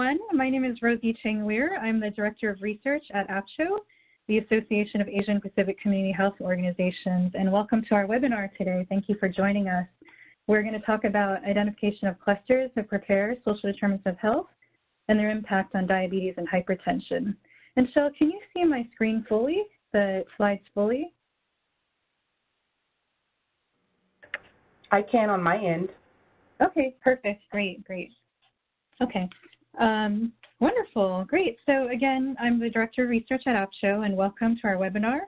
everyone. My name is Rosie Cheng-Lear. I'm the Director of Research at AAPCHO, the Association of Asian Pacific Community Health Organizations, and welcome to our webinar today. Thank you for joining us. We're going to talk about identification of clusters of PRAPARE, social determinants of health, and their impact on diabetes and hypertension. And Shel, can you see my screen fully, the slides fully? I can on my end. Okay, perfect, great. Okay, wonderful, great. So again, I'm the Director of Research at AAPCHO, and welcome to our webinar.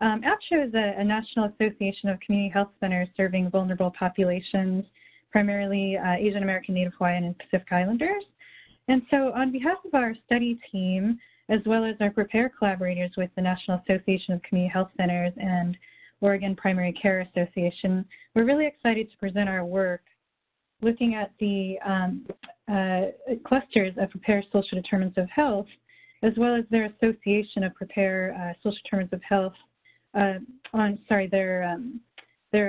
AAPCHO is a national association of community health centers serving vulnerable populations, primarily Asian American, Native Hawaiian, and Pacific Islanders. And so on behalf of our study team, as well as our PRAPARE collaborators with the National Association of Community Health Centers and Oregon Primary Care Association, we're really excited to present our work looking at the clusters of PRAPARE social determinants of health, as well as their association of PRAPARE social determinants of health, their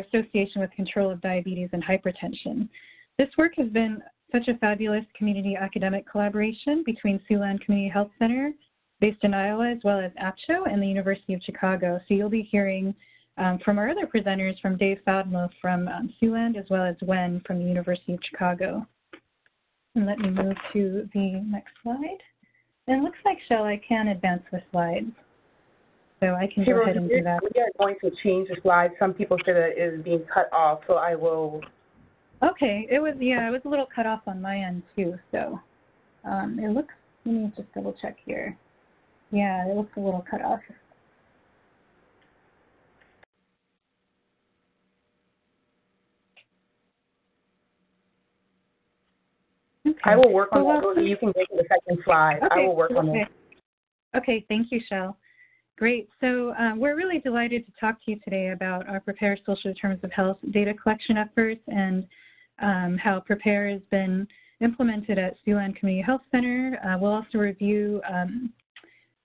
association with control of diabetes and hypertension. This work has been such a fabulous community academic collaboration between Siouxland Community Health Center, based in Iowa, as well as AAPCHO and the University of Chicago. So you'll be hearing from our other presenters, from Dave Fadmo from Siouxland, as well as Wen from the University of Chicago. And let me move to the next slide. And it looks like, Shel, I can advance the slides. So I can go ahead and do that. We are going to change the slides. Some people said that it is being cut off, so I will. Okay, it was a little cut off on my end too. So it looks, let me just double check here. Yeah, it looks a little cut off. Okay. I will work on that. You can go to the second slide. Okay. I will work on it. Okay, thank you, Shel. Great. So we're really delighted to talk to you today about our PRAPARE social determinants of health data collection efforts and how PRAPARE has been implemented at Siouxland Community Health Center. We'll also review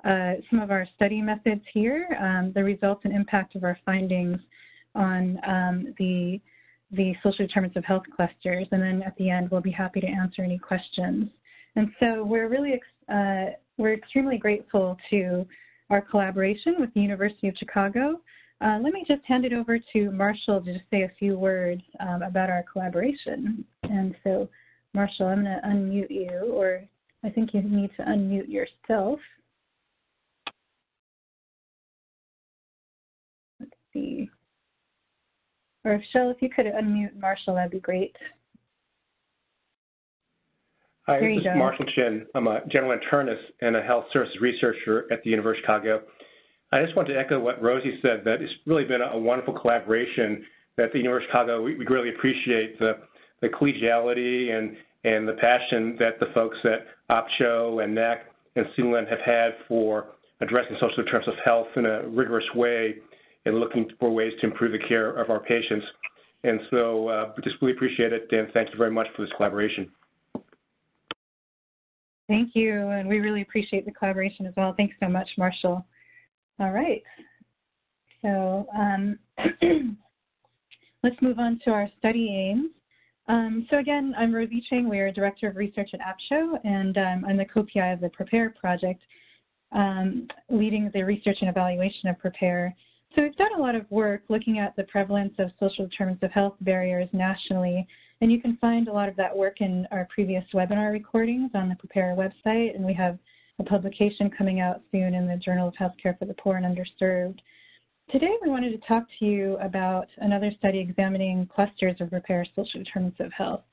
some of our study methods here, the results and impact of our findings on the social determinants of health clusters, and then at the end we'll be happy to answer any questions. And so we're really we're extremely grateful to our collaboration with the University of Chicago. Let me just hand it over to Marshall to just say a few words about our collaboration. And so, Marshall, I'm going to unmute you, or I think you need to unmute yourself. Let's see. Or if Shel, if you could unmute Marshall, that'd be great. Hi, this is Marshall Chin. I'm a general internist and a health services researcher at the University of Chicago. I just want to echo what Rosie said, that it's really been a wonderful collaboration at the University of Chicago. We really appreciate the collegiality and the passion that the folks at AAPCHO and NAC and Siouxland have had for addressing social determinants of health in a rigorous way and looking for ways to improve the care of our patients. And so we just really appreciate it, and thank you very much for this collaboration. Thank you, and we really appreciate the collaboration as well. Thanks so much, Marshall. All right, so let's move on to our study aims. So again, I'm Rosie Cheng. We are Director of Research at AAPCHO, and I'm the co-PI of the PRAPARE project, leading the research and evaluation of PRAPARE. So we've done a lot of work looking at the prevalence of social determinants of health barriers nationally, and you can find a lot of that work in our previous webinar recordings on the PRAPARE website, and we have a publication coming out soon in the Journal of Healthcare for the Poor and Underserved. Today we wanted to talk to you about another study examining clusters of PRAPARE social determinants of health.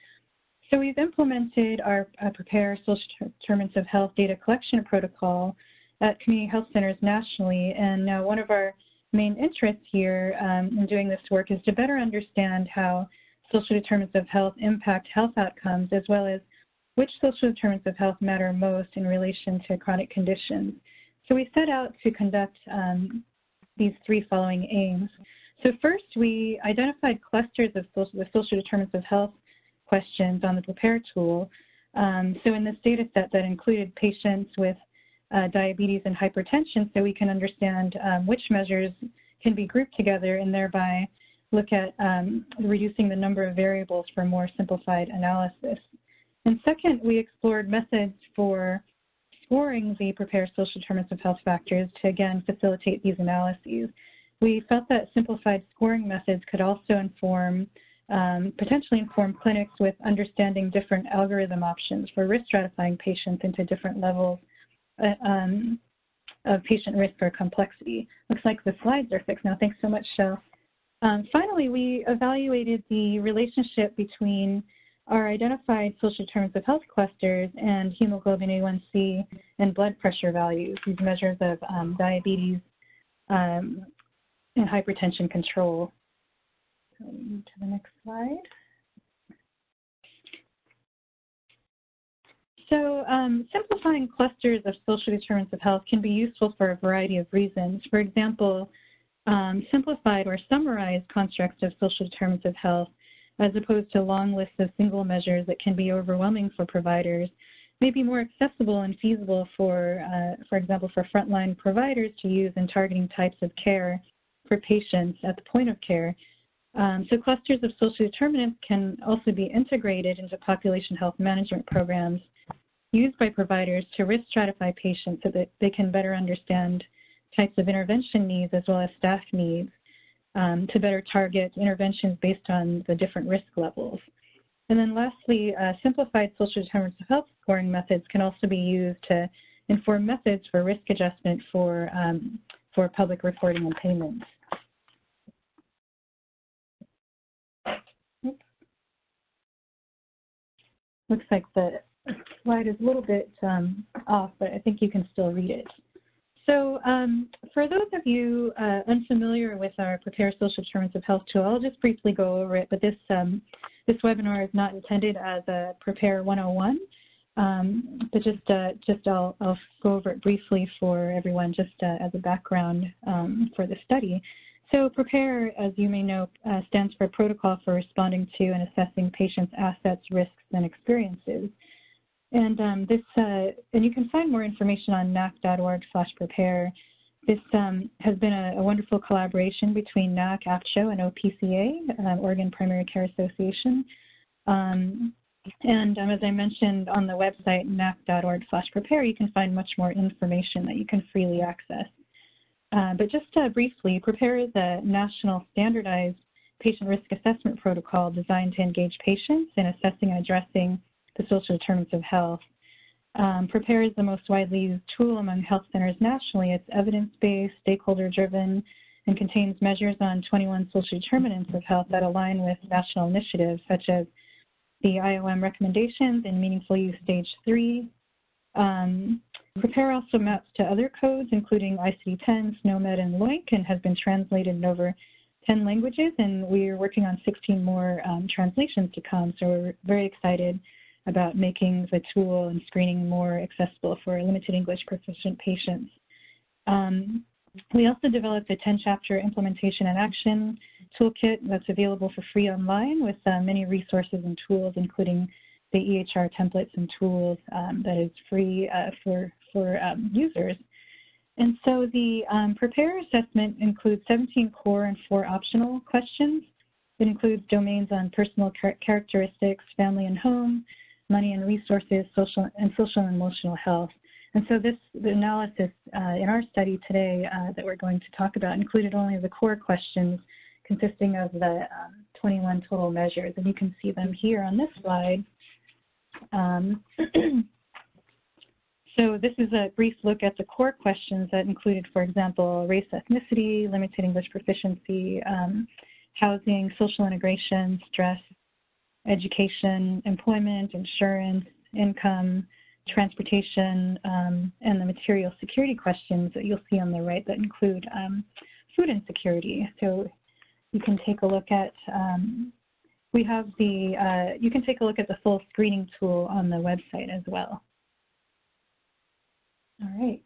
So we've implemented our PRAPARE social determinants of health data collection protocol at community health centers nationally, and now one of our main interests here in doing this work is to better understand how social determinants of health impact health outcomes, as well as which social determinants of health matter most in relation to chronic conditions. So we set out to conduct these three following aims. So first, we identified clusters of social determinants of health questions on the PRAPARE tool. So in this data set that included patients with diabetes and hypertension, so we can understand which measures can be grouped together and thereby look at reducing the number of variables for more simplified analysis. And second, we explored methods for scoring the PRAPARE social determinants of health factors to, again, facilitate these analyses. We felt that simplified scoring methods could also inform, potentially inform clinics with understanding different algorithm options for risk stratifying patients into different levels of patient risk or complexity. Looks like the slides are fixed now. Thanks so much, Shel. Finally, we evaluated the relationship between our identified social determinants of health clusters and hemoglobin A1C and blood pressure values, these measures of diabetes and hypertension control. So we move to the next slide. So simplifying clusters of social determinants of health can be useful for a variety of reasons. For example, simplified or summarized constructs of social determinants of health, as opposed to long lists of single measures that can be overwhelming for providers, may be more accessible and feasible for example, for frontline providers to use in targeting types of care for patients at the point of care. So clusters of social determinants can also be integrated into population health management programs used by providers to risk stratify patients so that they can better understand types of intervention needs as well as staff needs to better target interventions based on the different risk levels. And then lastly, simplified social determinants of health scoring methods can also be used to inform methods for risk adjustment for public reporting and payments. Oops. Looks like the slide is a little bit off, but I think you can still read it. So for those of you unfamiliar with our PRAPARE Social Determinants of Health tool, I'll just briefly go over it, but this webinar is not intended as a PRAPARE 101, but I'll go over it briefly for everyone just as a background for the study. So PRAPARE, as you may know, stands for Protocol for Responding to and Assessing Patients' Assets, Risks, and Experiences. And and you can find more information on nac.org/prepare. This has been a wonderful collaboration between NAC, AAPCHO, and OPCA, Oregon Primary Care Association. As I mentioned on the website, nac.org/prepare, you can find much more information that you can freely access. But just briefly, PRAPARE is a national standardized patient risk assessment protocol designed to engage patients in assessing and addressing the social determinants of health. PRAPARE is the most widely used tool among health centers nationally. It's evidence-based, stakeholder-driven, and contains measures on 21 social determinants of health that align with national initiatives, such as the IOM recommendations in Meaningful Use Stage 3. PRAPARE also maps to other codes, including ICD-10, SNOMED, and LOINC, and has been translated in over 10 languages, and we're working on 16 more translations to come, so we're very excited about making the tool and screening more accessible for limited English proficient patients. We also developed a 10-chapter implementation and action toolkit that's available for free online with many resources and tools, including the EHR templates and tools that is free for users. And so the PRAPARE assessment includes 17 core and 4 optional questions. It includes domains on personal characteristics, family and home, money and resources, social and emotional health. And so the analysis in our study today that we're going to talk about included only the core questions consisting of the 21 total measures. And you can see them here on this slide. So this is a brief look at the core questions that included, for example, race, ethnicity, limited English proficiency, housing, social integration, stress, education, employment, insurance, income, transportation, and the material security questions that you'll see on the right that include food insecurity. So you can take a look at, you can take a look at the full screening tool on the website as well. All right.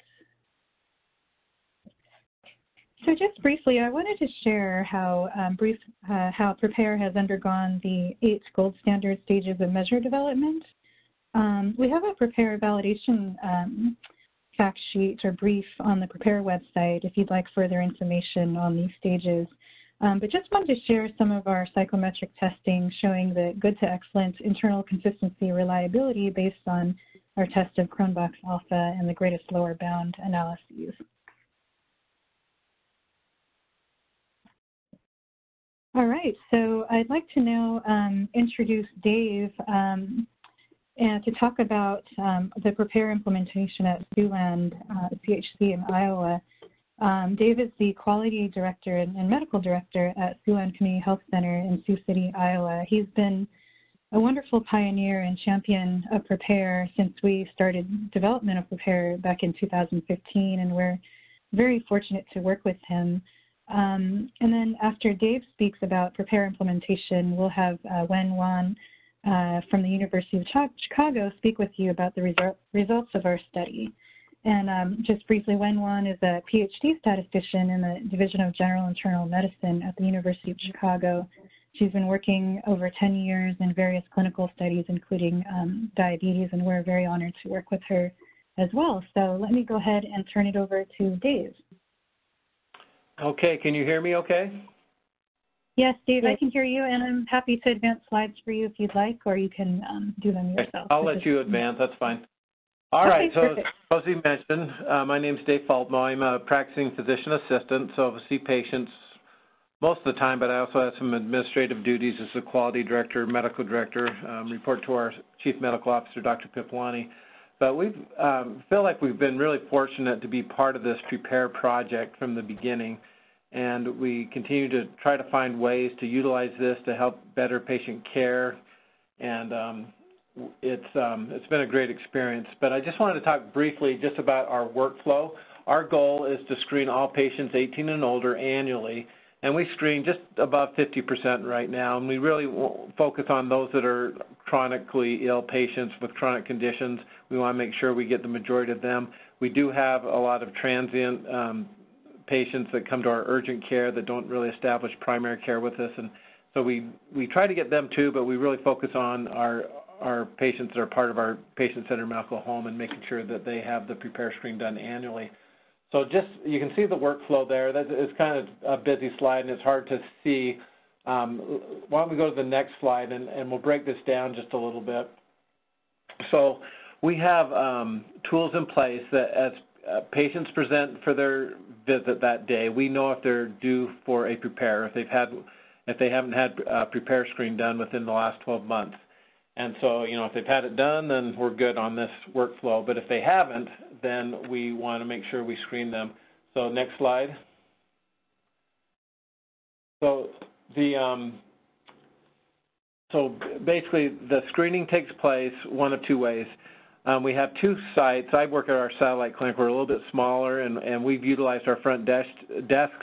So just briefly, I wanted to share how PRAPARE has undergone the 8 gold standard stages of measure development. We have a PRAPARE validation fact sheet or brief on the PRAPARE website if you'd like further information on these stages. But just wanted to share some of our psychometric testing showing the good to excellent internal consistency reliability based on our test of Cronbach's alpha and the greatest lower bound analyses. All right, so I'd like to now introduce Dave and to talk about the PRAPARE implementation at Siouxland CHC in Iowa. Dave is the Quality Director and Medical Director at Siouxland Community Health Center in Sioux City, Iowa. He's been a wonderful pioneer and champion of PRAPARE since we started development of PRAPARE back in 2015, and we're very fortunate to work with him. And then after Dave speaks about PRAPARE implementation, we'll have Wen Wan from the University of Chicago speak with you about the results of our study. And just briefly, Wen Wan is a PhD statistician in the Division of General Internal Medicine at the University of Chicago. She's been working over 10 years in various clinical studies, including diabetes, and we're very honored to work with her as well. So let me go ahead and turn it over to Dave. Okay, can you hear me okay? Yes, Dave, I can hear you, and I'm happy to advance slides for you if you'd like, or you can do them yourself. I'll let you advance, that's fine. All right, so as Rosie mentioned, my name is Dave Faltmo. I'm a practicing physician assistant, so I see patients most of the time, but I also have some administrative duties as the quality director, medical director, report to our chief medical officer, Dr. Pipolani. But we feel like we've been really fortunate to be part of this PRAPARE project from the beginning, and we continue to try to find ways to utilize this to help better patient care, and it's been a great experience. But I just wanted to talk briefly just about our workflow. Our goal is to screen all patients 18 and older annually, and we screen just above 50% right now, and we really focus on those that are chronically ill patients with chronic conditions. We want to make sure we get the majority of them. We do have a lot of transient patients that come to our urgent care that don't really establish primary care with us, and so we try to get them too, but we really focus on our patients that are part of our patient-centered medical home and making sure that they have the PRAPARE screen done annually. So just, you can see the workflow there. That is kind of a busy slide and it's hard to see. Why don't we go to the next slide and we'll break this down just a little bit. So we have tools in place that as patients present for their visit that day, we know if they're due for a PRAPARE, if they haven't had a PRAPARE screen done within the last 12 months. And so, you know, if they've had it done, then we're good on this workflow. But if they haven't, then we want to make sure we screen them. So next slide. So basically, the screening takes place one of two ways. We have two sites. I work at our satellite clinic. We're a little bit smaller, and we've utilized our front desk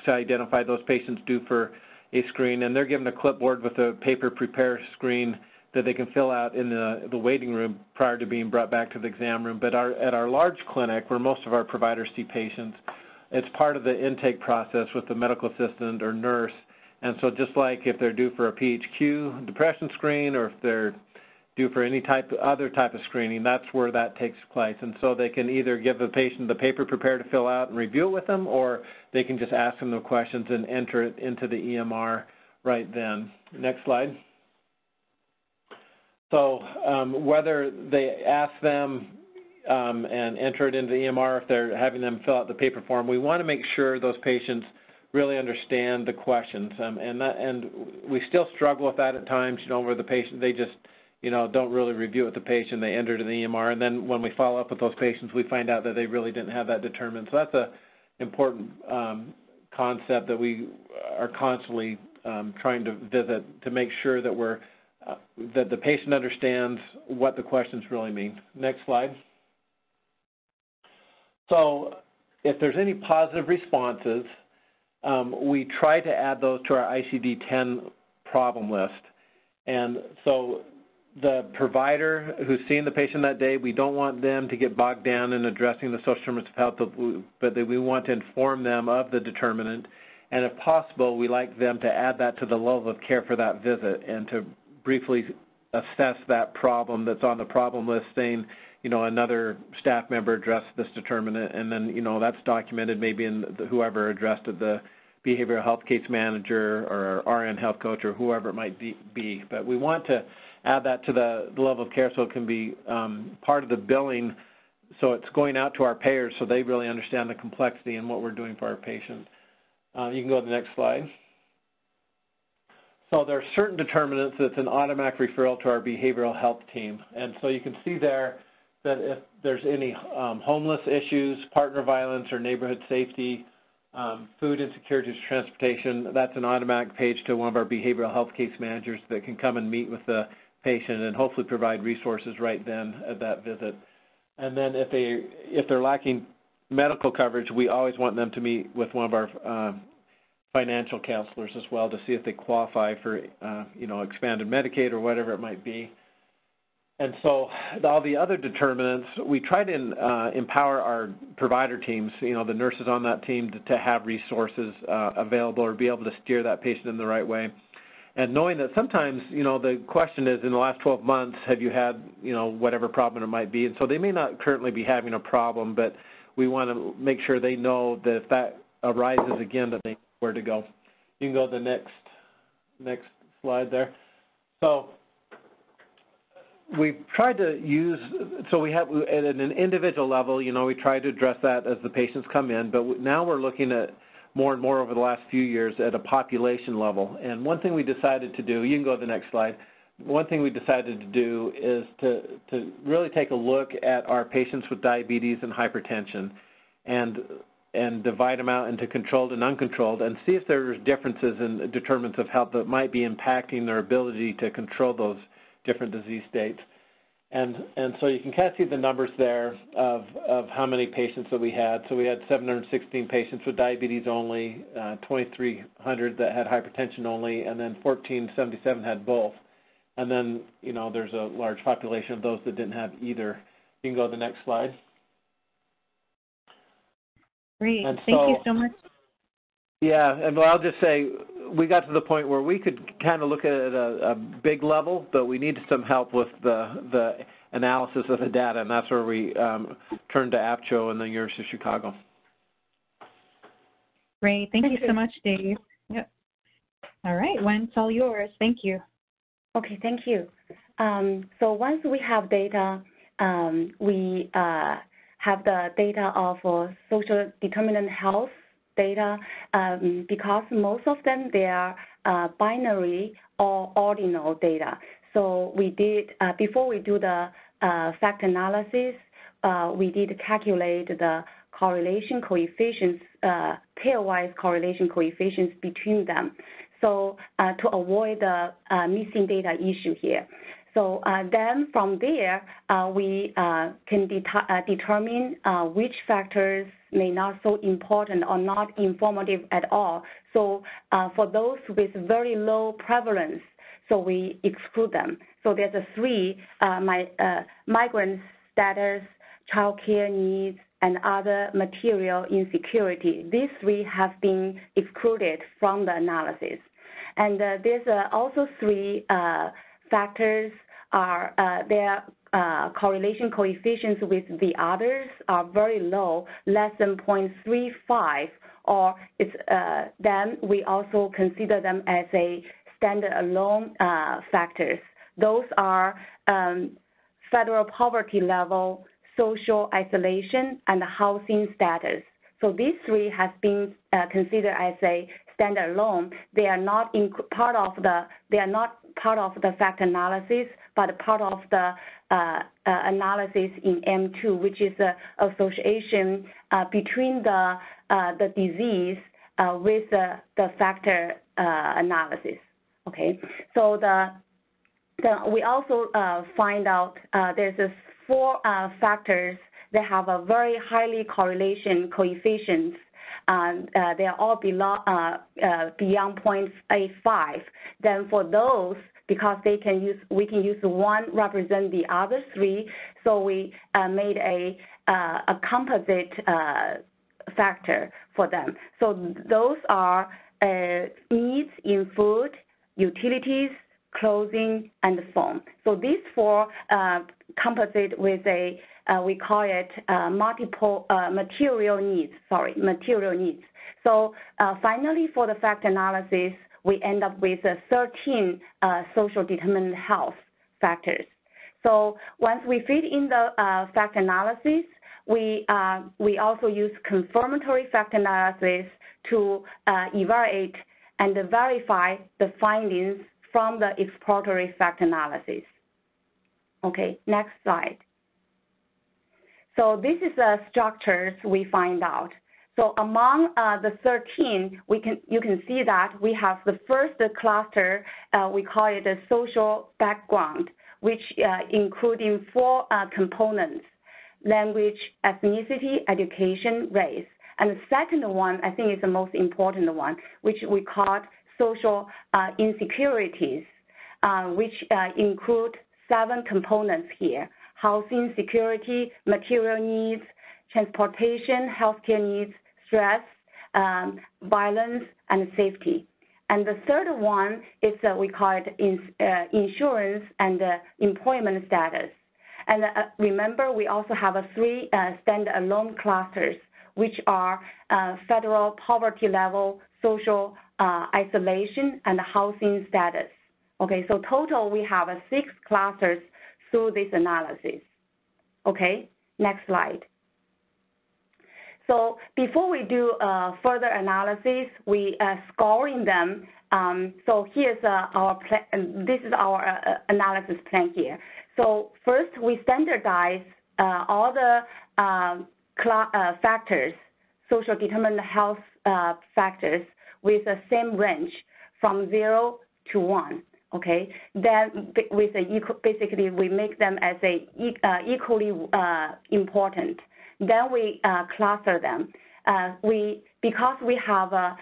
to identify those patients due for a screen. And they're given a clipboard with a paper PRAPARE screen that they can fill out in the waiting room prior to being brought back to the exam room. But at our large clinic, where most of our providers see patients, it's part of the intake process with the medical assistant or nurse. And so just like if they're due for a PHQ depression screen or if they're due for any other type of screening, that's where that takes place. And so they can either give the patient the paper PRAPARE to fill out and review it with them, or they can just ask them the questions and enter it into the EMR right then. Next slide. So whether they ask them and enter it into the EMR, if they're having them fill out the paper form, we want to make sure those patients really understand the questions. And we still struggle with that at times, you know, where the patient, they just, you know, don't really review with the patient, they enter it in the EMR, and then when we follow up with those patients, we find out that they really didn't have that determinant. So that's an important concept that we are constantly trying to visit to make sure that that the patient understands what the questions really mean. Next slide. So if there's any positive responses, we try to add those to our ICD-10 problem list. And so the provider who's seeing the patient that day, we don't want them to get bogged down in addressing the social determinants of health, but we want to inform them of the determinant. And if possible, we like them to add that to the level of care for that visit and to briefly assess that problem that's on the problem list, saying, you know, another staff member addressed this determinant, and then, you know, that's documented maybe in whoever addressed it, the behavioral health case manager or our RN health coach or whoever it might be. But we want to add that to the level of care so it can be part of the billing, so it's going out to our payers so they really understand the complexity and what we're doing for our patients. You can go to the next slide. So there are certain determinants that's an automatic referral to our behavioral health team. And so you can see there that if there's any homeless issues, partner violence, or neighborhood safety, food insecurity, transportation, that's an automatic page to one of our behavioral health case managers that can come and meet with the patient and hopefully provide resources right then at that visit. And then if they're lacking medical coverage, we always want them to meet with one of our financial counselors as well to see if they qualify for, expanded Medicaid or whatever it might be. And so all the other determinants, we try to empower our provider teams, the nurses on that team to have resources available or be able to steer that patient in the right way. And knowing that sometimes, the question is in the last 12 months, have you had, whatever problem it might be. And so they may not currently be having a problem, but we want to make sure they know that if that arises again, that they know where to go. You can go to the next slide there. So we've tried to use, so we have at an individual level, we try to address that as the patients come in, but now we're looking at more and more over the last few years at a population level. And one thing we decided to do, you can go to the next slide, one thing we decided to do is to really take a look at our patients with diabetes and hypertension and divide them out into controlled and uncontrolled and see if there's differences in determinants of health that might be impacting their ability to control those different disease states. And so you can kind of see the numbers there of how many patients that we had. So we had 716 patients with diabetes only, 2,300 that had hypertension only, and then 1,477 had both. And then, there's a large population of those that didn't have either. You can go to the next slide. Great. Thank you so much. Yeah, and I'll just say we got to the point where we could kind of look at it at a big level, but we needed some help with the analysis of the data, and that's where we turned to AAPCHO and the University of Chicago. Great. Thank you so much, Dave. Yep. All right, Wen, it's all yours. Thank you. Okay, thank you. So once we have data, we have the data of social determinant health data because most of them, they are binary or ordinal data. So we did, before we do the fact analysis, we did calculate the correlation coefficients, pairwise correlation coefficients between them. So to avoid the missing data issue here. So then from there, we can determine which factors may not so important or not informative at all. So for those with very low prevalence, so we exclude them. So there's a three, migrant status, child care needs, and other material insecurity. These three have been excluded from the analysis. And there's also three factors are their correlation coefficients with the others are very low, less than 0.35, or it's, then we also consider them as a standalone factors. Those are federal poverty level, social isolation, and housing status. So these three have been considered as a standalone. They are not part of the fact analysis, but part of the analysis in M2, which is an association between the disease with the factor analysis. Okay, so we also find out there's four factors that have a very highly correlation coefficients. They are all beyond 0.85. Then for those, because we can use one represent the other three, so we made a composite factor for them. So those are needs in food, utilities, clothing, and phone. So these four compensate with a, we call it multiple material needs. So finally, for the fact analysis, we end up with 13 social determinant health factors. So once we feed in the fact analysis, we also use confirmatory fact analysis to evaluate and verify the findings from the exploratory fact analysis. Okay, next slide. So this is the structures we find out. So among the 13, you can see that we have the first cluster, we call it a social background, which including 4 components: language, ethnicity, education, race. And the second one, I think is the most important one, which we call social insecurities, which include 7 components here: housing, security, material needs, transportation, healthcare needs, stress, violence, and safety. And the third one is we call it insurance and employment status. And remember, we also have 3 standalone clusters, which are federal poverty level, social isolation, and housing status. Okay, so total we have 6 clusters through this analysis. Okay, next slide. So before we do further analysis, we scoring them. So here's this is our analysis plan here. So first, we standardize all the factors, social determinant health factors, with the same range from 0 to 1. Okay, then with basically we make them as equally important. Then we cluster them. Because we have a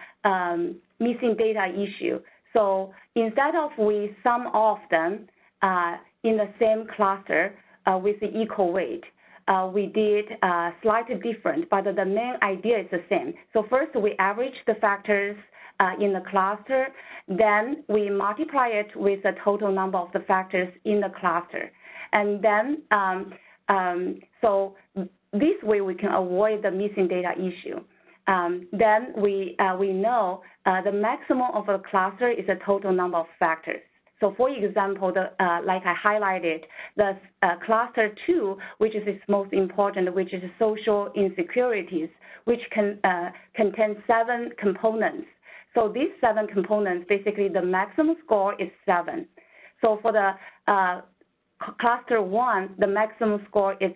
missing data issue, so instead of we sum off them in the same cluster with the equal weight, we did slightly different, but the main idea is the same. So first we average the factors in the cluster, then we multiply it with the total number of the factors in the cluster. And then, so this way we can avoid the missing data issue. Then we know the maximum of a cluster is the total number of factors. So for example, like I highlighted, the cluster 2, which is its most important, which is social insecurities, which contains 7 components. So these 7 components, basically the maximum score is 7. So for the cluster 1, the maximum score is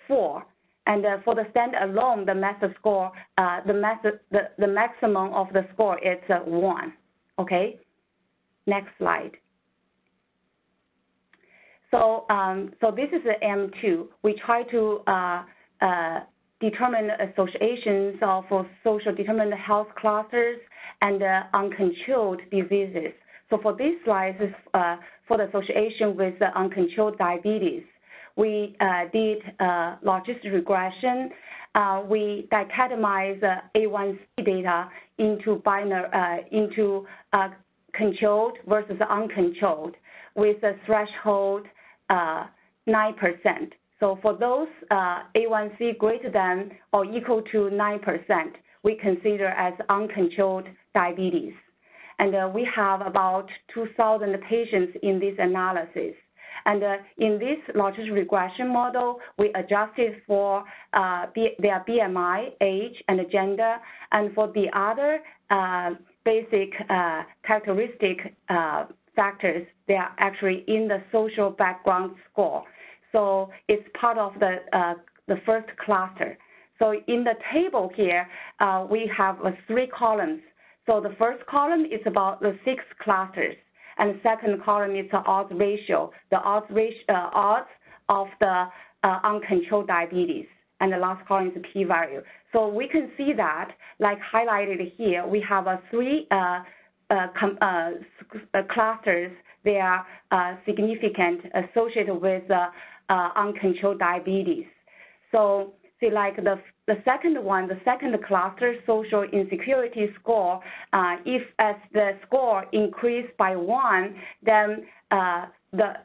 4. And for the standalone, the method score, the maximum of the score is 1. Okay, next slide. So, so this is the M2. We try to determine associations of social determinant health clusters and uncontrolled diseases. So for this slide, is for the association with uncontrolled diabetes. We did logistic regression. We dichotomized A1C data into controlled versus uncontrolled with a threshold 9%. So for those A1C greater than or equal to 9%, we consider as uncontrolled diabetes. And we have about 2,000 patients in this analysis. And in this logistic regression model, we adjusted for their BMI, age, and gender. And for the other basic characteristic factors, they are actually in the social background score. So it's part of the first cluster. So in the table here, we have 3 columns. So the first column is about the 6 clusters. And the second column is the odds ratio, the odds of the uncontrolled diabetes. And the last column is the p-value. So we can see that, like highlighted here, we have 3 clusters. They are significant associated with uncontrolled diabetes. So see, like the the second one, the second cluster, social insecurity score, if as the score increased by 1, then the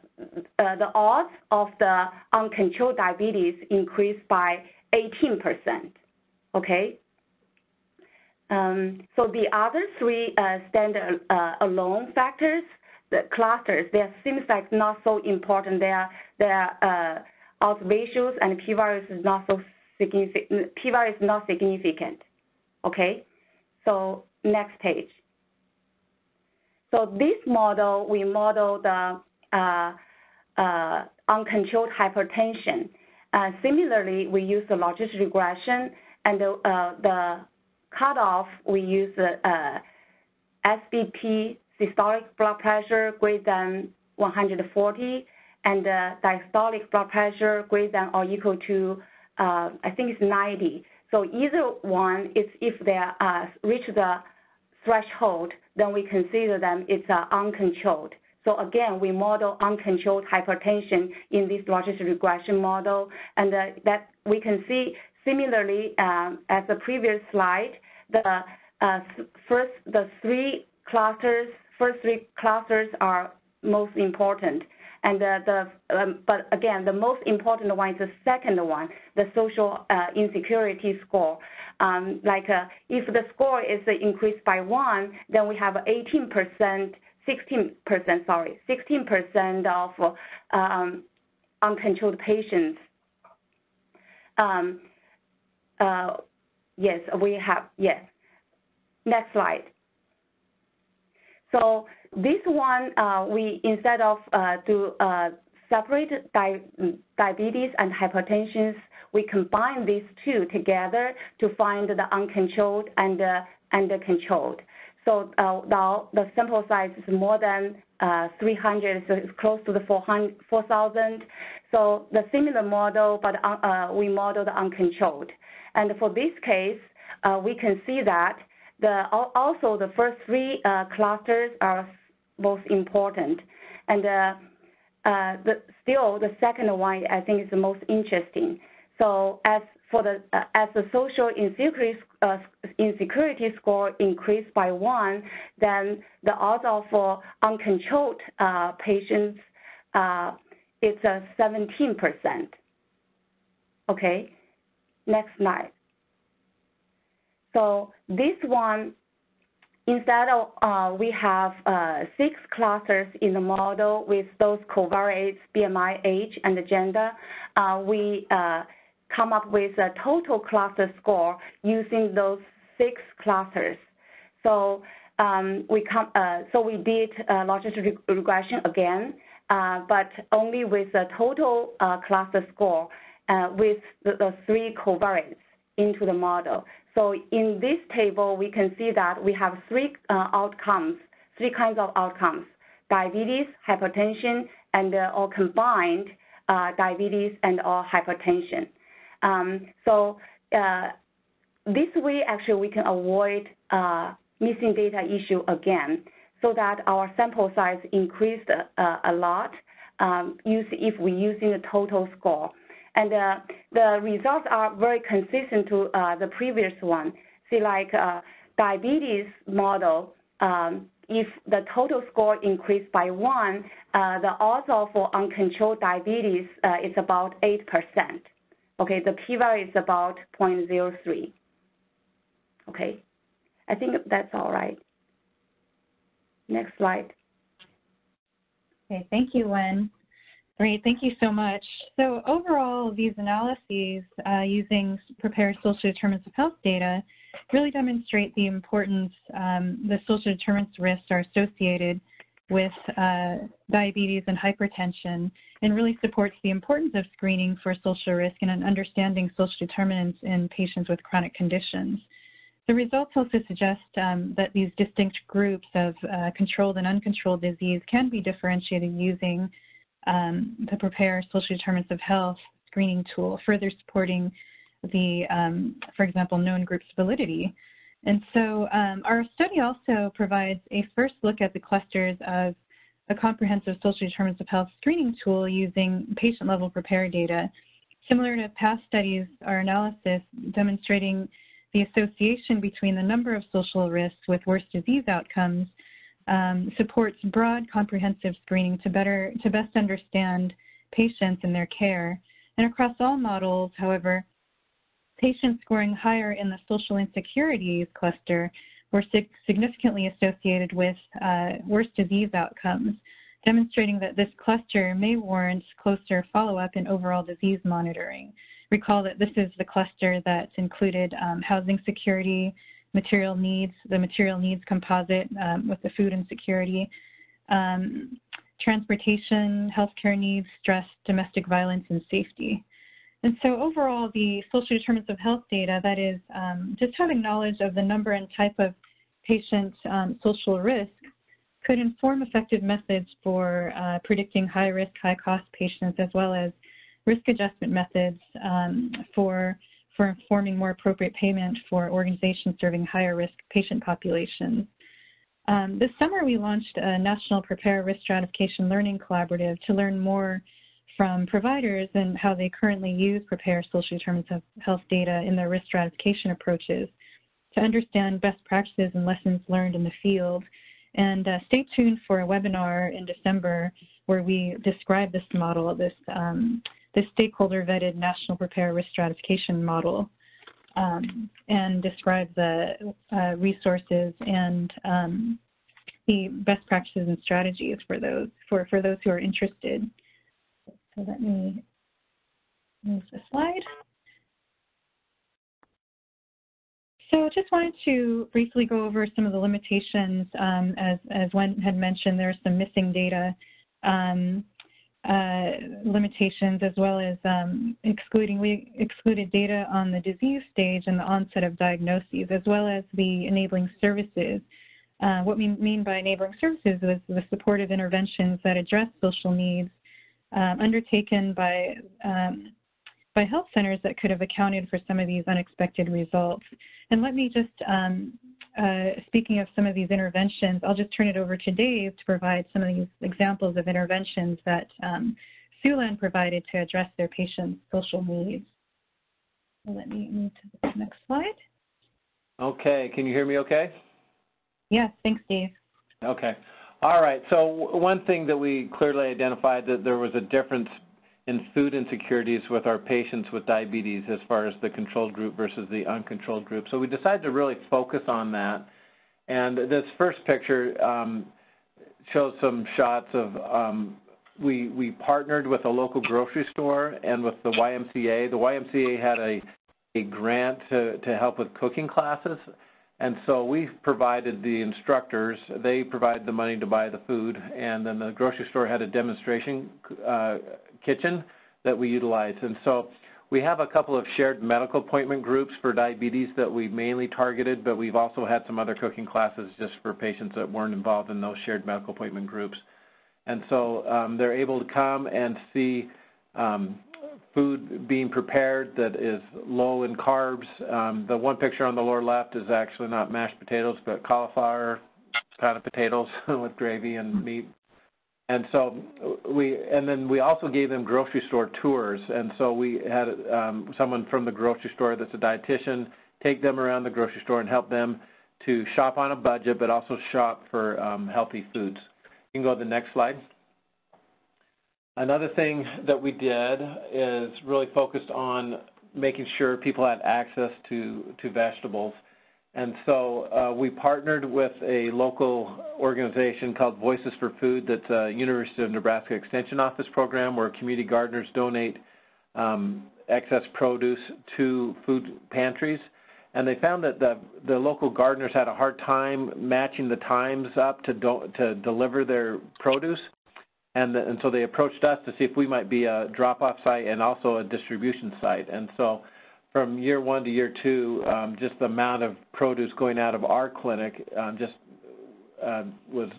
odds of the uncontrolled diabetes increased by 18%, okay? So the other three stand alone factors, the clusters, they seems like not so important. Their odds ratios and p-value is not so significant. P-value is not significant. Okay. So next page. So this model, we model the uncontrolled hypertension. Similarly, we use the logistic regression, and the cutoff we use SBP, systolic blood pressure greater than 140, and diastolic blood pressure greater than or equal to, I think it's 90. So either one, is if they reach the threshold, then we consider them it's uncontrolled. So again, we model uncontrolled hypertension in this logistic regression model, and that we can see similarly as the previous slide, the first three clusters are most important, and but again, the most important one is the second one, the social insecurity score. If the score is increased by 1, then we have 16% of uncontrolled patients. Yes, we have, yes. Next slide. So this one, we instead of separate diabetes and hypertension, we combine these two together to find the uncontrolled and the controlled. So now the sample size is more than 300, so it's close to the 4,000. So the similar model, but we model the uncontrolled. And for this case, we can see that also the first three clusters are most important. And still the second one I think is the most interesting. So as the social insecurity score increased by 1, then the odds of uncontrolled patients is 17%. Okay, next slide. So this one, instead of we have 6 clusters in the model with those covariates, BMI, age, and gender, we come up with a total cluster score using those 6 clusters. So we did logistic regression again, but only with a total cluster score with the 3 covariates into the model. So in this table, we can see that we have 3 outcomes, 3 kinds of outcomes: diabetes, hypertension, and or combined diabetes and or hypertension. So this way, actually, we can avoid missing data issue again, so that our sample size increased a lot if we're using the total score. And the results are very consistent to the previous one. See, like diabetes model, if the total score increased by 1, the odds of uncontrolled diabetes is about 8%. Okay, the p-value is about 0.03. Okay, I think that's all right. Next slide. Okay, thank you, Wen. Great, thank you so much. So overall, these analyses using PRAPARE social determinants of health data really demonstrate the importance the social determinants risks are associated with diabetes and hypertension, and really supports the importance of screening for social risk and understanding social determinants in patients with chronic conditions. The results also suggest that these distinct groups of controlled and uncontrolled disease can be differentiated using the PRAPARE social determinants of health screening tool, further supporting the, for example, known group's validity. And so our study also provides a first look at the clusters of a comprehensive social determinants of health screening tool using patient-level PRAPARE data Similar to past studies, our analysis demonstrating the association between the number of social risks with worse disease outcomes supports broad comprehensive screening to best understand patients and their care. And across all models, however, patients scoring higher in the social insecurities cluster were significantly associated with worse disease outcomes, demonstrating that this cluster may warrant closer follow-up and overall disease monitoring. Recall that this is the cluster that included housing security, material needs, the material needs composite with the food insecurity, transportation, healthcare needs, stress, domestic violence, and safety. And so overall, the social determinants of health data, that is just having knowledge of the number and type of patient social risk, could inform effective methods for predicting high-risk, high-cost patients, as well as risk adjustment methods for informing more appropriate payment for organizations serving higher-risk patient populations. This summer, we launched a National PRAPARE Risk Stratification Learning Collaborative to learn more from providers and how they currently use PRAPARE social determinants of health data in their risk stratification approaches to understand best practices and lessons learned in the field. And stay tuned for a webinar in December where we describe this model, this stakeholder-vetted National PRAPARE Risk Stratification model, and describe the resources and the best practices and strategies for those who are interested. So let me move the slide. So I just wanted to briefly go over some of the limitations. As Wen had mentioned, there are some missing data limitations, as well as we excluded data on the disease stage and the onset of diagnoses, as well as the enabling services. What we mean by enabling services is the supportive interventions that address social needs undertaken by health centers that could have accounted for some of these unexpected results. And let me just, speaking of some of these interventions, I'll just turn it over to Dave to provide some of these examples of interventions that Siouxland provided to address their patients' social needs. So let me move to the next slide. Okay, can you hear me okay? Yes, thanks, Dave. Okay. All right, so one thing that we clearly identified that there was a difference in food insecurities with our patients with diabetes as far as the controlled group versus the uncontrolled group. So we decided to really focus on that. And this first picture shows some shots of, we partnered with a local grocery store and with the YMCA. The YMCA had a grant to help with cooking classes. And so we provided the instructors, they provided the money to buy the food, and then the grocery store had a demonstration kitchen that we utilized. And so we have a couple of shared medical appointment groups for diabetes that we mainly targeted, but we've also had some other cooking classes just for patients that weren't involved in those shared medical appointment groups. And so they're able to come and see food being prepared that is low in carbs. The one picture on the lower left is actually not mashed potatoes, but cauliflower kind of potatoes with gravy and meat. And so then we also gave them grocery store tours. And so we had someone from the grocery store that's a dietitian take them around the grocery store and help them to shop on a budget, but also shop for healthy foods. You can go to the next slide. Another thing that we did is really focused on making sure people had access to vegetables. And so we partnered with a local organization called Voices for Food that's a University of Nebraska Extension Office program where community gardeners donate excess produce to food pantries. And they found that the local gardeners had a hard time matching the times up to deliver their produce. And so they approached us to see if we might be a drop-off site and also a distribution site. And so from year one to year two, just the amount of produce going out of our clinic was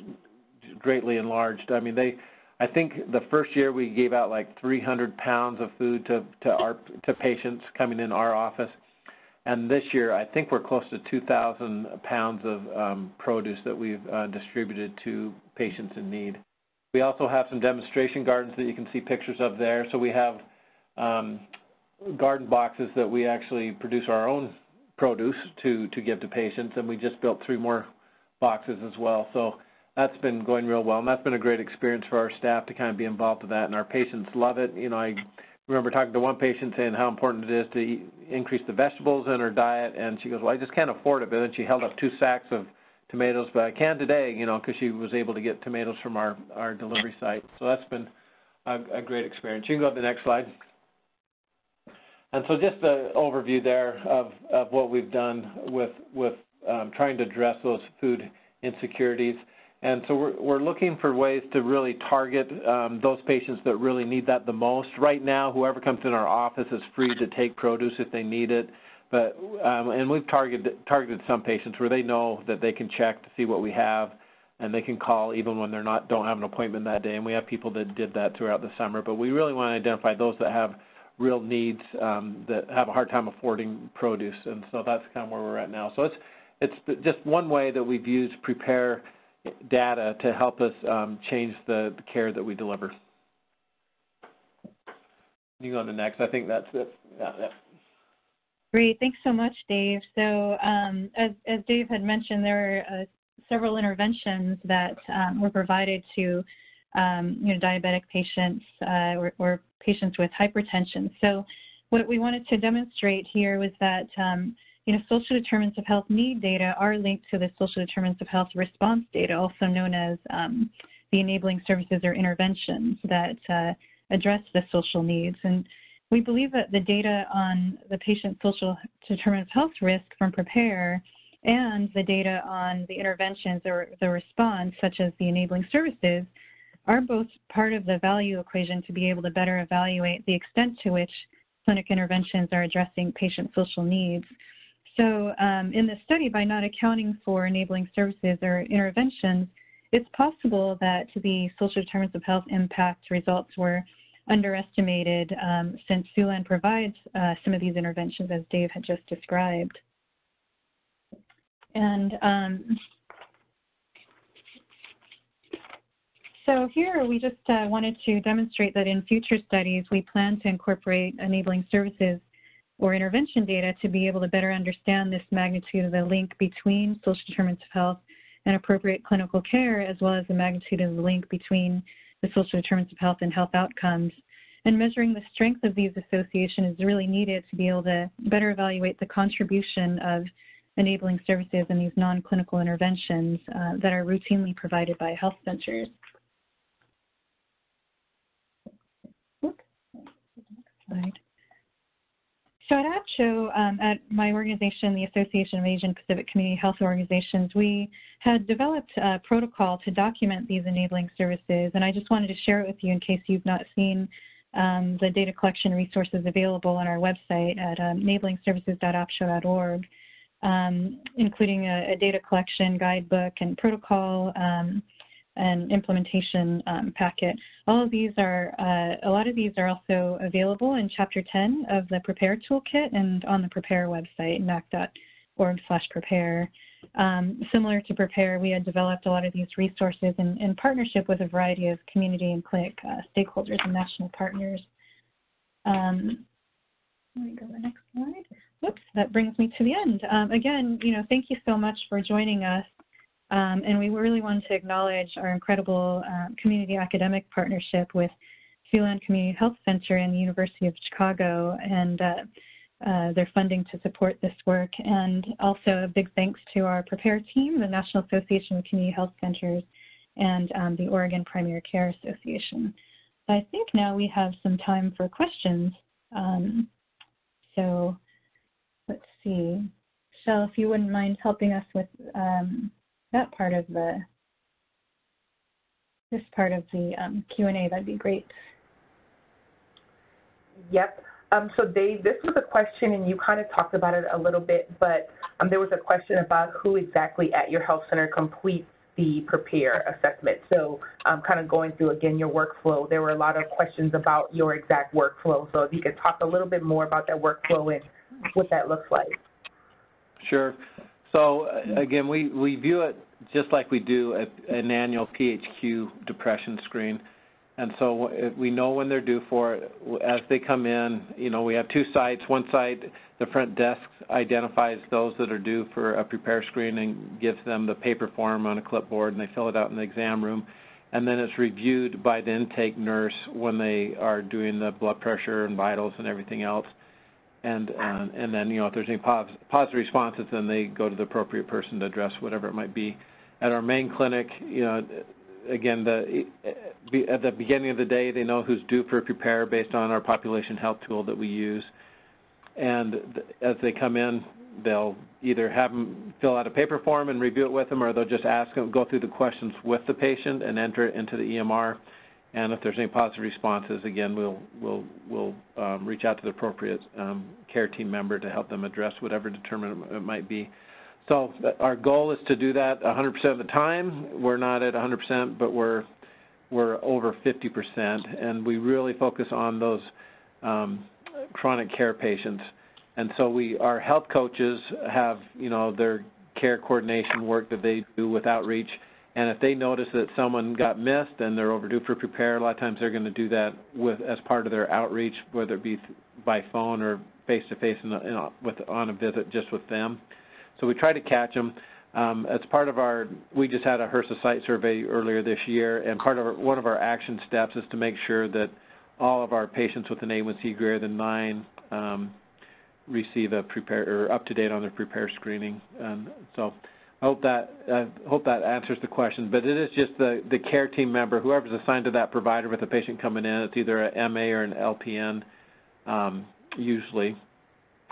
greatly enlarged. I mean, I think the first year we gave out like 300 pounds of food to patients coming in our office. And this year, I think we're close to 2,000 pounds of produce that we've distributed to patients in need. We also have some demonstration gardens that you can see pictures of there. So we have garden boxes that we actually produce our own produce to give to patients, and we just built 3 more boxes as well. So that's been going real well, and that's been a great experience for our staff to kind of be involved with that, and our patients love it. You know, I remember talking to one patient saying how important it is to increase the vegetables in her diet, and she goes, well, I just can't afford it, but then she held up 2 sacks of tomatoes, but I can today, you know, because she was able to get tomatoes from our delivery site. So that's been a great experience. You can go to the next slide. And so just the overview there of what we've done with trying to address those food insecurities. And so we're looking for ways to really target those patients that really need that the most. Right now, whoever comes in our office is free to take produce if they need it. But and we've targeted some patients where they know that they can check to see what we have, and they can call even when they're don't have an appointment that day. And we have people that did that throughout the summer. But we really want to identify those that have real needs, that have a hard time affording produce. And so that's kind of where we're at now. So it's just one way that we've used PRAPARE data to help us change the care that we deliver. You go on to next. I think that's it. Yeah. Great. Thanks so much, Dave. So as Dave had mentioned, there are several interventions that were provided to diabetic patients or patients with hypertension. So what we wanted to demonstrate here was that social determinants of health need data are linked to the social determinants of health response data, also known as the enabling services or interventions that address the social needs. And we believe that the data on the patient's social determinants of health risk from PRAPARE and the data on the interventions or the response, such as the enabling services, are both part of the value equation to be able to better evaluate the extent to which clinic interventions are addressing patient social needs. So in the study, by not accounting for enabling services or interventions, it's possible that the social determinants of health impact results were underestimated since Siouxland provides some of these interventions, as Dave had just described. And so here we just wanted to demonstrate that in future studies, we plan to incorporate enabling services or intervention data to be able to better understand this magnitude of the link between social determinants of health and appropriate clinical care, as well as the magnitude of the link between the social determinants of health and health outcomes. And measuring the strength of these associations is really needed to be able to better evaluate the contribution of enabling services and these non-clinical interventions that are routinely provided by health centers. Oops. Next slide. So at AAPCHO, at my organization, the Association of Asian Pacific Community Health Organizations, we had developed a protocol to document these enabling services, and I just wanted to share it with you in case you've not seen the data collection resources available on our website at enablingservices.apcho.org, including a data collection guidebook and protocol and implementation packet. All of these are, a lot of these are also available in Chapter 10 of the PRAPARE toolkit and on the PRAPARE website, nac.org/PRAPARE. Similar to PRAPARE, we had developed a lot of these resources in partnership with a variety of community and clinic stakeholders and national partners. Let me go to the next slide. Whoops, that brings me to the end. Again, thank you so much for joining us. And we really want to acknowledge our incredible community academic partnership with Siouxland Community Health Center and the University of Chicago and their funding to support this work. And also a big thanks to our PRAPARE team, the National Association of Community Health Centers, and the Oregon Primary Care Association. So I think now we have some time for questions. So let's see. Michelle, if you wouldn't mind helping us with that part of this part of the Q&A, that'd be great. Yep. So Dave, this was a question, and you kind of talked about it a little bit, but there was a question about who exactly at your health center completes the PRAPARE assessment. So kind of going through, again, your workflow, there were a lot of questions about your exact workflow. So if you could talk a little bit more about that workflow and what that looks like. Sure. So again, we view it just like we do an annual PHQ depression screen. And so we know when they're due for it. As they come in, you know, we have two sites. One site, the front desk identifies those that are due for a PRAPARE screening, gives them the paper form on a clipboard, and they fill it out in the exam room. And then it's reviewed by the intake nurse when they are doing the blood pressure and vitals and everything else. And then, you know, if there's any positive responses, then they go to the appropriate person to address whatever it might be. At our main clinic, you know, again, at the beginning of the day, they know who's due for PRAPARE based on our population health tool that we use. And as they come in, they'll either have them fill out a paper form and review it with them, or they'll just ask them, go through the questions with the patient and enter it into the EMR. And if there's any positive responses, again, we'll reach out to the appropriate care team member to help them address whatever determinant it might be. So our goal is to do that 100% of the time. We're not at 100%, but we're over 50%, and we really focus on those chronic care patients. And so our health coaches have, you know, their care coordination work that they do with outreach. And if they notice that someone got missed and they're overdue for PRAPARE, a lot of times they're going to do that as part of their outreach, whether it be by phone or face-to-face on a visit just with them. So we try to catch them. As part of we just had a HRSA site survey earlier this year, and one of our action steps is to make sure that all of our patients with an A1C greater than 9 receive a PRAPARE or up to date on their PRAPARE screening. So I hope that answers the question. But it is just the care team member, whoever's assigned to that provider with a patient coming in. It's either an MA or an LPN. Usually,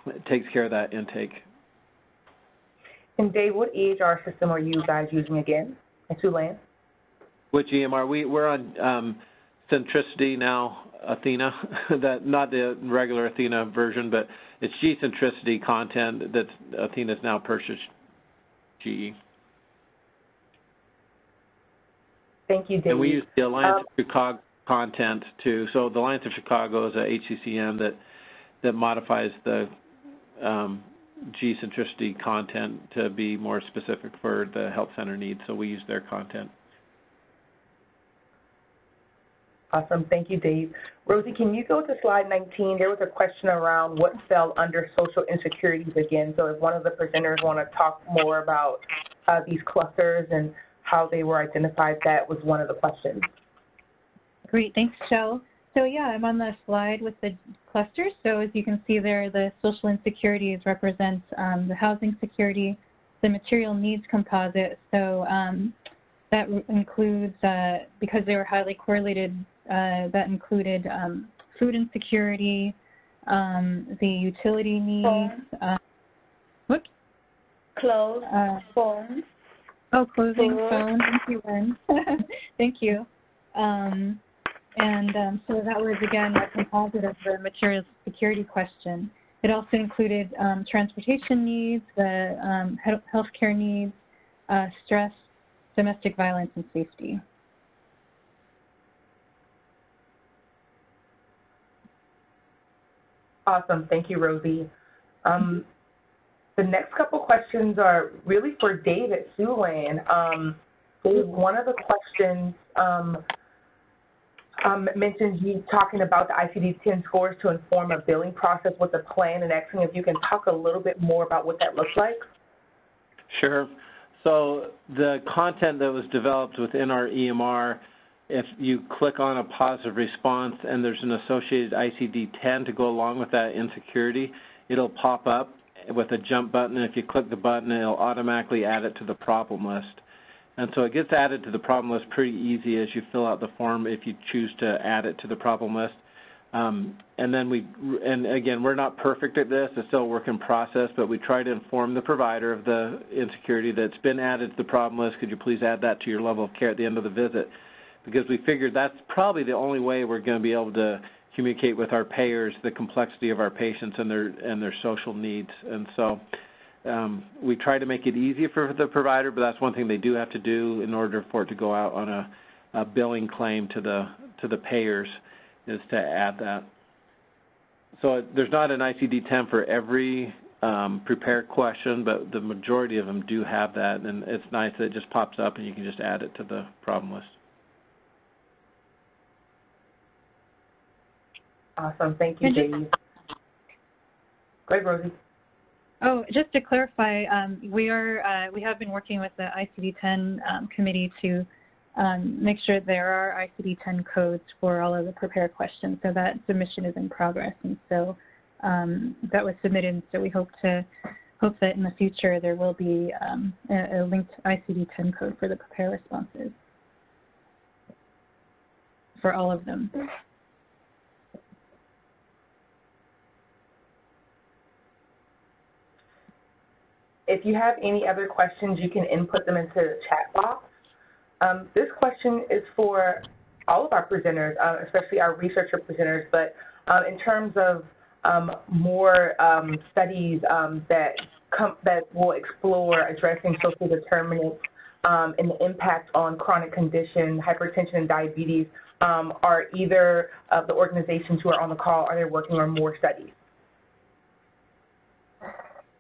it takes care of that intake. And Dave, what EHR system are you guys using again at Siouxland? Which EMR? We're on Centricity now, Athena. Not the regular Athena version, but it's G-Centricity content that Athena's now purchased GE. Thank you, Dave. And we use the Alliance of Chicago content too. So the Alliance of Chicago is a HCCN that modifies the G-Centricity content to be more specific for the health center needs. So we use their content. Awesome. Thank you, Dave. Rosie, can you go to slide 19? There was a question around what fell under social insecurities again. So if one of the presenters want to talk more about these clusters and how they were identified, that was one of the questions. Great. Thanks, Shell. So yeah, I'm on the slide with the clusters. So as you can see there, the social insecurities represents the housing security, the material needs composite. So that includes, because they were highly correlated, that included food insecurity, the utility needs, clothes, phones. Oh, clothing, phone. Thank you, Lynn. Thank you. So that was, again, a composite of the material security question. It also included transportation needs, the healthcare needs, stress, domestic violence, and safety. Awesome. Thank you, Rosie. The next couple questions are really for Dave at Siouxland. Dave, one of the questions mentions you talking about the ICD-10 scores to inform a billing process with a plan, and asking if you can talk a little bit more about what that looks like. Sure. So the content that was developed within our EMR, if you click on a positive response and there's an associated ICD-10 to go along with that insecurity, it'll pop up with a jump button, and if you click the button, it'll automatically add it to the problem list. And so it gets added to the problem list pretty easy as you fill out the form if you choose to add it to the problem list. And again, we're not perfect at this. It's still a work in process, but we try to inform the provider of the insecurity that's been added to the problem list. Could you please add that to your level of care at the end of the visit? Because we figured that's probably the only way we're going to be able to communicate with our payers the complexity of our patients and their social needs. And so we try to make it easy for the provider, but that's one thing they do have to do in order for it to go out on a billing claim to the payers, is to add that. So there's not an ICD-10 for every PRAPARE question, but the majority of them do have that, and it's nice that it just pops up and you can just add it to the problem list. Awesome. Thank you, Dave. Go ahead, Rosie. Oh, just to clarify, we have been working with the ICD-10 committee to make sure there are ICD-10 codes for all of the PRAPARE questions. So that submission is in progress, and so that was submitted. So we hope that in the future there will be a linked ICD-10 code for the PRAPARE responses for all of them. If you have any other questions, you can input them into the chat box. This question is for all of our presenters, especially our researcher presenters, but in terms of more studies that will explore addressing social determinants and the impact on chronic condition, hypertension, and diabetes, are either of the organizations who are on the call, are they working on more studies?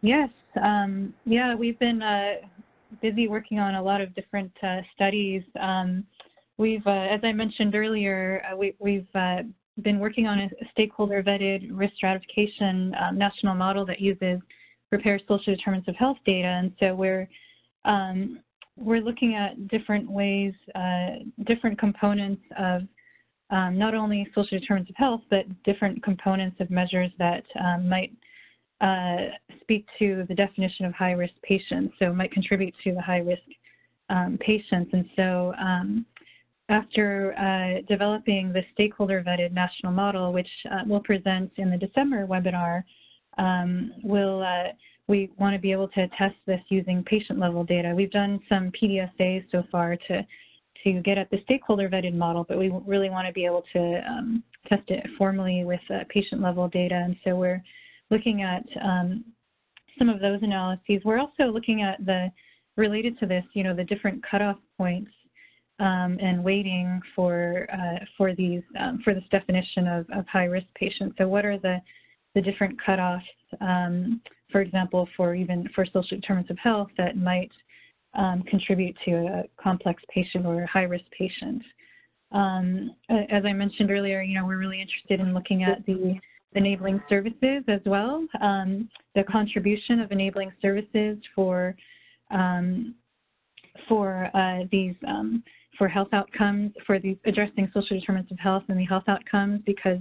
Yes. Yeah, we've been busy working on a lot of different studies. We've, as I mentioned earlier, we've been working on a stakeholder-vetted risk stratification national model that uses PRAPARE social determinants of health data, and so we're looking at different ways, different components of not only social determinants of health, but different components of measures that might speak to the definition of high-risk patients, so might contribute to the high-risk patients. And so after developing the stakeholder-vetted national model, which we'll present in the December webinar, we want to be able to test this using patient-level data. We've done some PDSAs so far to get at the stakeholder-vetted model, but we really want to be able to test it formally with patient-level data, and so we're looking at some of those analyses. We're also looking at related to this, the different cutoff points and weighting for this definition of high-risk patients. So what are the different cutoffs, for example, for social determinants of health that might contribute to a complex patient or a high-risk patient? As I mentioned earlier, we're really interested in looking at the enabling services as well, the contribution of enabling services for health outcomes, for these addressing social determinants of health and the health outcomes, because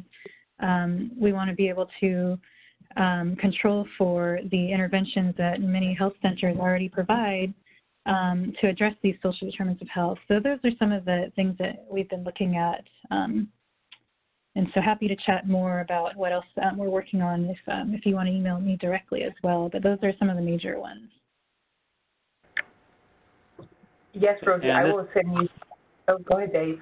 we want to be able to control for the interventions that many health centers already provide to address these social determinants of health. So those are some of the things that we've been looking at. And so happy to chat more about what else we're working on if you want to email me directly as well. But those are some of the major ones. Yes, Rosie, I will send you. Oh, go ahead, Dave.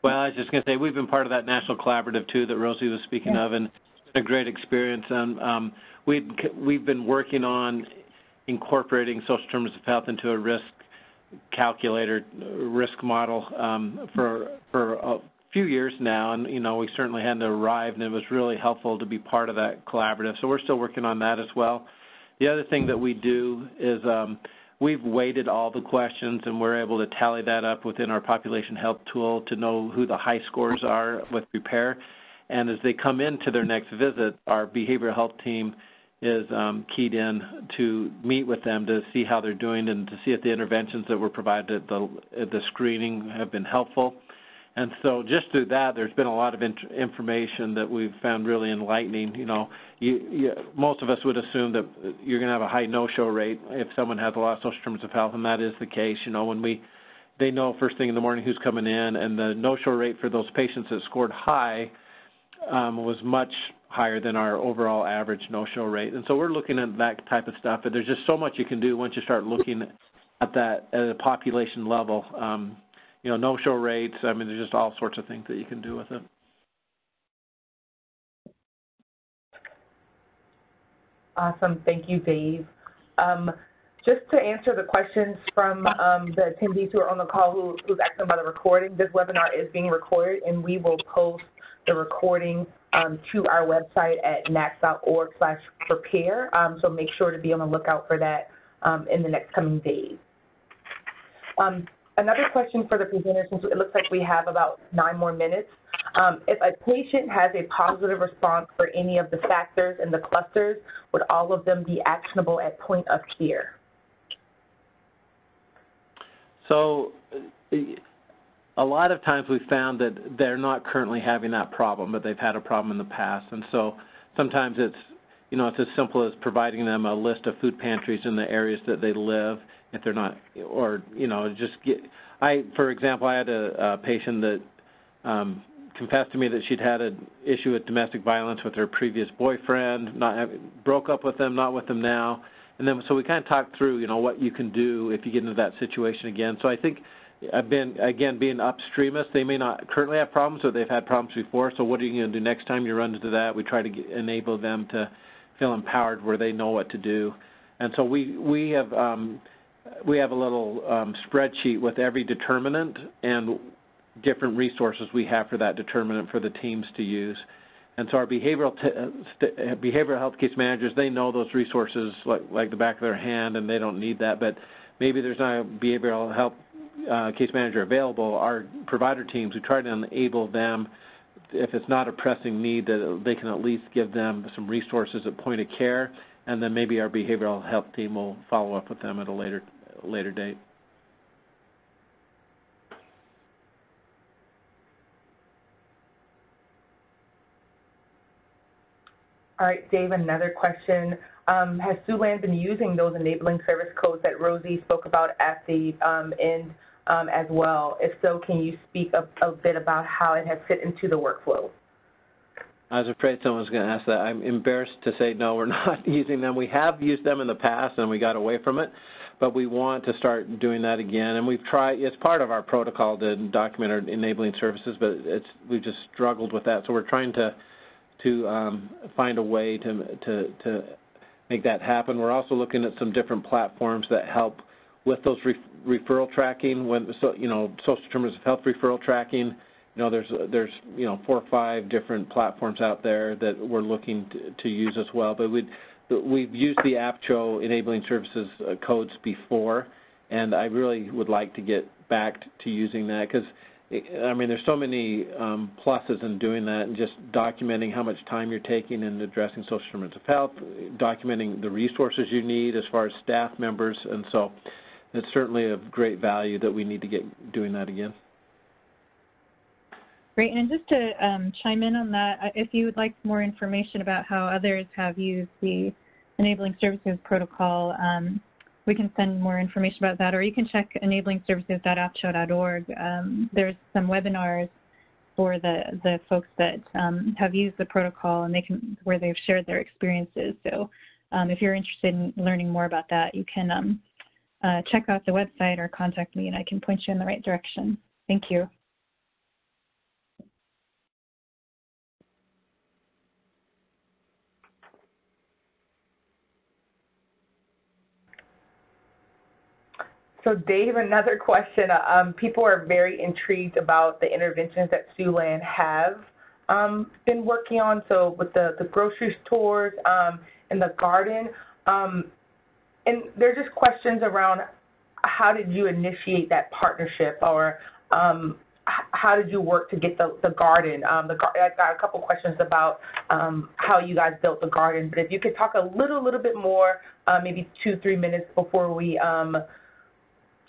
Well, I was just going to say we've been part of that national collaborative too that Rosie was speaking of, and it's been a great experience. And we've been working on incorporating social determinants of health into a risk calculator, risk model for a few years now, and we certainly hadn't arrived, and it was really helpful to be part of that collaborative. So we're still working on that as well. The other thing that we do is we've weighted all the questions, and we're able to tally that up within our population health tool to know who the high scores are with PRAPARE. And as they come into their next visit, our behavioral health team is keyed in to meet with them to see how they're doing and to see if the interventions that were provided at the screening have been helpful. And so just through that, there's been a lot of information that we've found really enlightening. Most of us would assume that you're going to have a high no-show rate if someone has a lot of social determinants of health, and that is the case. When they know first thing in the morning who's coming in, and the no-show rate for those patients that scored high was much higher than our overall average no-show rate. And so we're looking at that type of stuff, but there's just so much you can do once you start looking at that at a population level. No-show rates, there's just all sorts of things that you can do with it. Awesome. Thank you, Dave. Just to answer the questions from the attendees who are on the call who's asking about the recording, this webinar is being recorded, and we will post the recording to our website at nac.org/prepare. So make sure to be on the lookout for that in the next coming days. Another question for the presenter, since it looks like we have about 9 more minutes. If a patient has a positive response for any of the factors in the clusters, would all of them be actionable at point of care? So a lot of times we've found that they're not currently having that problem, but they've had a problem in the past. And so sometimes it's, it's as simple as providing them a list of food pantries in the areas that they live if they're not, or, for example, I had a patient that confessed to me that she'd had an issue with domestic violence with her previous boyfriend, broke up with them, not with them now. And then so we kind of talked through, what you can do if you get into that situation again. So I think, being upstreamist, they may not currently have problems, but they've had problems before. So what are you going to do next time you run into that? We try to enable them to feel empowered where they know what to do. And so we have a little spreadsheet with every determinant and different resources we have for that determinant for the teams to use. And so our behavioral health case managers, they know those resources like the back of their hand, and they don't need that. But maybe there's not a behavioral health case manager available. Our provider teams, we try to enable them, if it's not a pressing need, that they can at least give them some resources at point of care, and then maybe our behavioral health team will follow up with them at a later date. All right, Dave, another question. Has Siouxland been using those enabling service codes that Rosie spoke about at the end as well? If so, can you speak a bit about how it has fit into the workflow? I was afraid someone was going to ask that. I'm embarrassed to say no, we're not using them. We have used them in the past and we got away from it, but we want to start doing that again. And we've tried, it's part of our protocol to document our enabling services, but we've just struggled with that. So we're trying to find a way to make that happen. We're also looking at some different platforms that help with those referral tracking. Social determinants of health referral tracking. There's 4 or 5 different platforms out there that we're looking to use as well. But we've used the AAPCHO enabling services codes before, and I really would like to get back to using that because there's so many pluses in doing that, and just documenting how much time you're taking in addressing social determinants of health, documenting the resources you need as far as staff members, and so it's certainly of great value that we need to get doing that again. Great, and just to chime in on that, if you would like more information about how others have used the enabling services protocol, we can send more information about that, or you can check enablingservices.apcho.org. There's some webinars for the folks that have used the protocol, and where they've shared their experiences. So if you're interested in learning more about that, you can check out the website or contact me, and I can point you in the right direction. Thank you. So Dave, another question. People are very intrigued about the interventions that Siouxland have been working on. So with the grocery stores and the garden, and they're just questions around how did you initiate that partnership, or how did you work to get the garden? I've got a couple questions about how you guys built the garden, but if you could talk a little bit more, maybe 2-3 minutes before we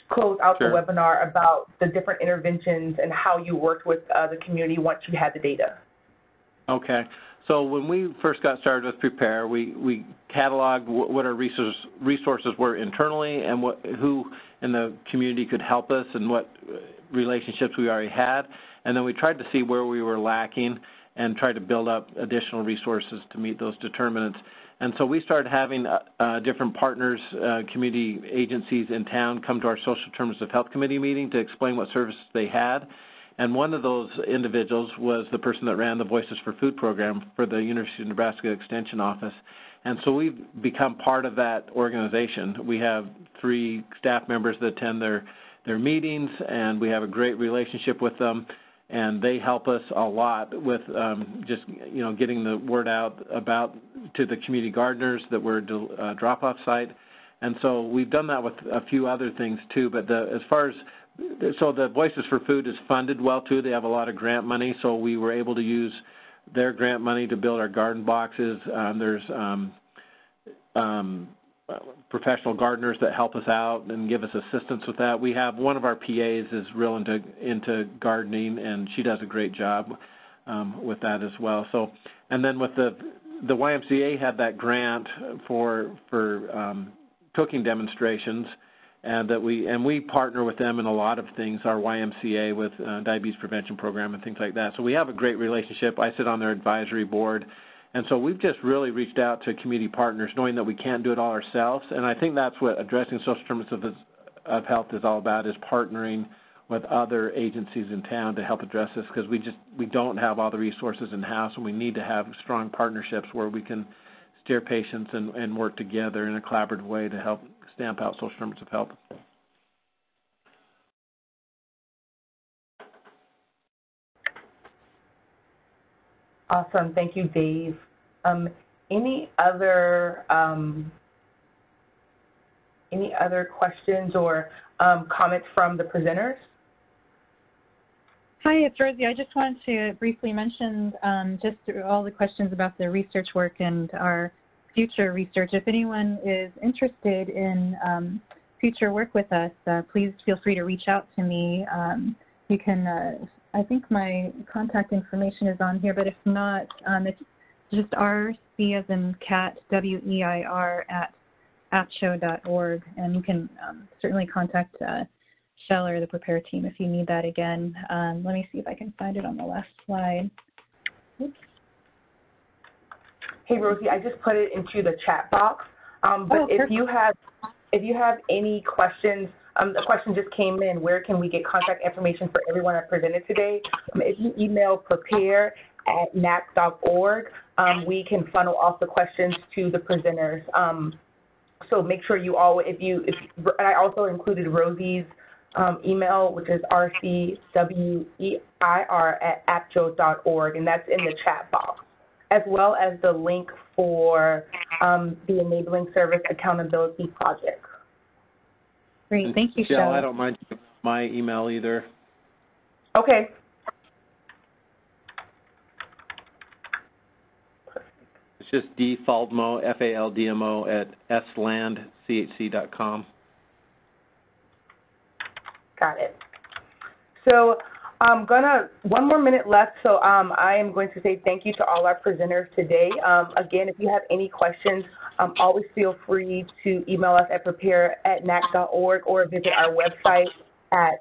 close out Sure. the webinar, about the different interventions and how you worked with the community once you had the data. Okay. So when we first got started with PRAPARE, we cataloged what our resources were internally and who in the community could help us and what relationships we already had. And then we tried to see where we were lacking and tried to build up additional resources to meet those determinants. And so we started having different partners, community agencies in town come to our Social Determinants of Health Committee meeting to explain what services they had. And one of those individuals was the person that ran the Voices for Food program for the University of Nebraska Extension Office. And so we've become part of that organization. We have 3 staff members that attend their meetings, and we have a great relationship with them. And they help us a lot with just, getting the word out to the community gardeners that we're a drop-off site. And so we've done that with a few other things too, but as far as so the Voices for Food is funded well, too. They have a lot of grant money, so we were able to use their grant money to build our garden boxes. There's professional gardeners that help us out and give us assistance with that. We have one of our PAs is real into gardening, and she does a great job with that as well. So, and then with the YMCA had that grant for cooking demonstrations, and we partner with them in a lot of things. Our YMCA with diabetes prevention program and things like that. So we have a great relationship. I sit on their advisory board. And so we've just really reached out to community partners, knowing that we can't do it all ourselves. And I think that's what addressing social determinants of health is all about, is partnering with other agencies in town to help address this, because we don't have all the resources in-house, and we need to have strong partnerships where we can steer patients and work together in a collaborative way to help stamp out social determinants of health. Awesome. Thank you, Dave. Any other questions or comments from the presenters? Hi, it's Rosie. I just wanted to briefly mention just all the questions about the research work and our future research. If anyone is interested in future work with us, please feel free to reach out to me. You can, I think my contact information is on here, but if not, it's just RC as in cat, WEIR at AAPCHO.org, and you can certainly contact Shell or the PRAPARE team if you need that again. Let me see if I can find it on the last slide. Oops. Hey, Rosie, I just put it into the chat box. But if you have any questions, a question just came in. Where can we get contact information for everyone that presented today? If you email prepare@nac.org, we can funnel off the questions to the presenters. So make sure you all, and I also included Rosie's email, which is rcweir@apcho.org, and that's in the chat box, as well as the link for the Enabling Service Accountability Project. Great, thank you, Shell. Shell. I don't mind my email either. Okay. It's just dfaldmo, F-A-L-D-M-O, at slandchc.com. Got it. So one more minute left, so I am going to say thank you to all our presenters today. Again, if you have any questions, always feel free to email us at prepare@nac.org or visit our website at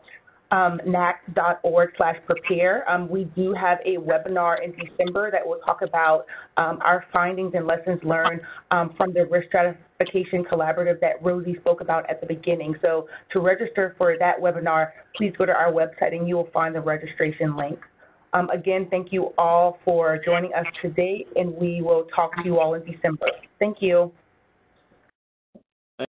nac.org/prepare. We do have a webinar in December that will talk about our findings and lessons learned from the risk stratification collaborative that Rosie spoke about at the beginning. So to register for that webinar, please go to our website and you will find the registration link. Again, thank you all for joining us today, and we will talk to you all in December. Thank you.